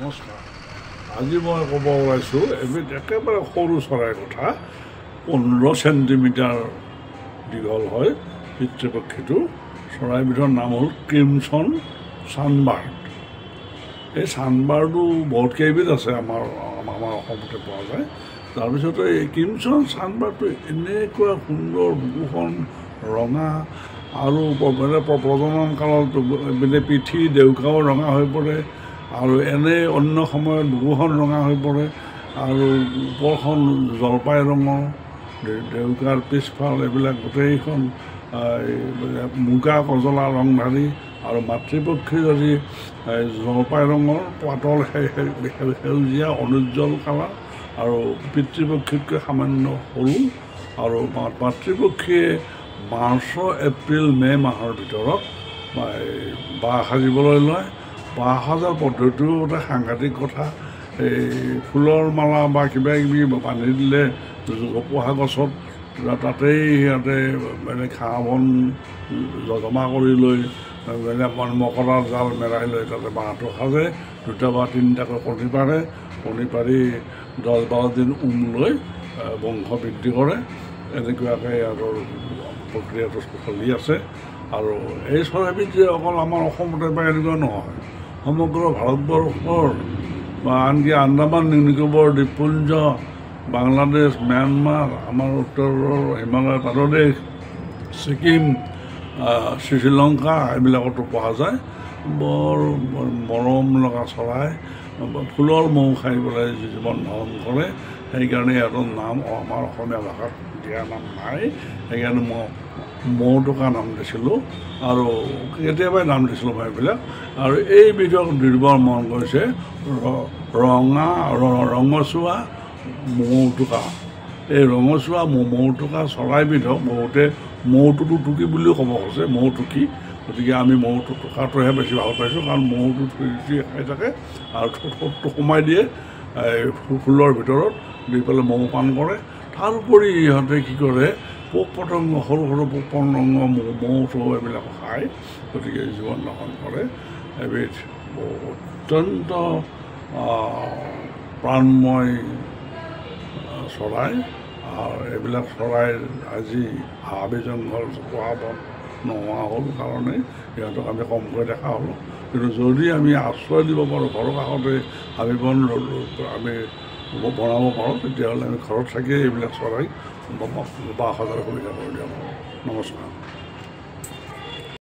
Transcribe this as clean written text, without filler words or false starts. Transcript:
নমস্কাৰ। আজি মই ক'ব ওলাইছোঁ এবিধ একেবাৰে সৰু চৰাইৰ কথা। 15 চেণ্টিমিটাৰ দীঘল হয় পিতৃপক্ষীটো। চৰাইবিধৰ নাম হ'ল ক্ৰিমছন ছানবাৰ্ড। এই ছানবাৰ্ডো বহুত কেইবিধ আছে, আমাৰ অসমতে পোৱা যায়। তাৰপিছতে এই ক্ৰিমছন ছানবাৰ্ডটো এনেকুৱা সুন্দৰ, বুকুখন ৰঙা আৰু প্ৰজনন কালত পিঠি দেউকাও ৰঙা হৈ পৰে আৰু এনে অন্য সময়ত বুকুখন ৰঙা হৈ পৰে আৰু ওপৰখন জলপাই ৰঙৰ, দেউকাৰ পিছফাল এইবিলাক গোটেইখন মুগা কজলা ৰংধাৰী আৰু মাতৃপক্ষী যদি জলপাই ৰঙৰ পাতল সেউজীয়া অনুজ্জ্বল কালাৰ আৰু পিতৃপক্ষীতকৈ সামান্য সৰু। আৰু মাতৃপক্ষীয়ে মাৰ্চ, এপ্ৰিল, মে' মাহৰ ভিতৰত বাঁহ সাজিবলৈ লয়। বাঁহ সাজাৰ পদ্ধতিও এটা সাংঘাতিক কথা। এই ফুলৰ মালা বা কিবা কিবি বান্ধি দিলে জোপোহা গছত তাতেই সিহঁতে ঘাঁহ বন জমা কৰি লৈ মকৰাৰ জাল মেৰাই লৈ তাতে বাঁহটো সাজে। 2টা বা 3টাকৈ কণী পাৰে। কণী পাৰি 10-12 দিন লৈ বংশ বৃদ্ধি কৰে। এনেকুৱাকৈ সিহঁতৰ প্ৰক্ৰিয়াটো চলি আছে। আৰু এই চৰাইবিধ যে অকল আমাৰ অসমতে বা এনেকুৱা নহয়, সমগ্ৰ ভাৰতবৰ্ষৰ বা আনকি আন্দামান নিকোবৰ দ্বীপপুঞ্জ, বাংলাদেশ, ম্যানমাৰ, আমাৰ উত্তৰৰ হিমালয় পাদদেশ, ছিকিম, শ্ৰীলংকা এইবিলাকতো পোৱা যায়। বৰ মৰম লগা চৰাই, ফুলৰ মৌ খাই পেলাই জীৱন ধাৰণ কৰে। সেইকাৰণে সিহঁতৰ নাম আমাৰ অসমীয়া ভাষাত দিয়া নাম নাই। সেইকাৰণে মই মৌটোকা নাম দিছিলোঁ আৰু কেতিয়াবাই নাম দিছিলোঁ মই এইবিলাক। আৰু এইবিধক দুৰ্বৰ মন কৰিছে ৰঙচুৱা মৌটোকা। এই ৰঙচুৱা মৌটোকা চৰাইবিধক বহুতে মৌটোতো টুকি বুলিও ক'ব খোজে, মৌটুকি। গতিকে আমি মৌটো টুকাটোহে বেছি ভাল পাইছোঁ, কাৰণ মৌটো টুকি খাই থাকে আৰু ঠোঁটটো সোমাই দিয়ে ফুলৰ ভিতৰত, দি পেলাই মৌ পান কৰে। তাৰোপৰি ইহঁতে কি কৰে, পোক পতংগ, সৰু সৰু পোক পতংগ, মৌ চৌ এইবিলাক খায়। গতিকে জীৱন যাপন কৰে। এবিধ অত্যন্ত প্ৰাণময় চৰাই। আৰু এইবিলাক চৰাইৰ আজি হাবি জংঘল চপোৱা বন নোহোৱা হ'ল কাৰণে সিহঁতক আমি কমকৈ দেখা হ'লোঁ। কিন্তু যদি আমি আশ্ৰয় দিব পাৰোঁ, ঘৰৰ কাষতে হাবি বন আমি বনাব পাৰোঁ, তেতিয়াহ'লে আমি ঘৰত থাকিয়ে এইবিলাক চৰাইক বাঁহ সাজাৰ সুবিধা কৰি দিয়া পাৰোঁ। নমস্কাৰ।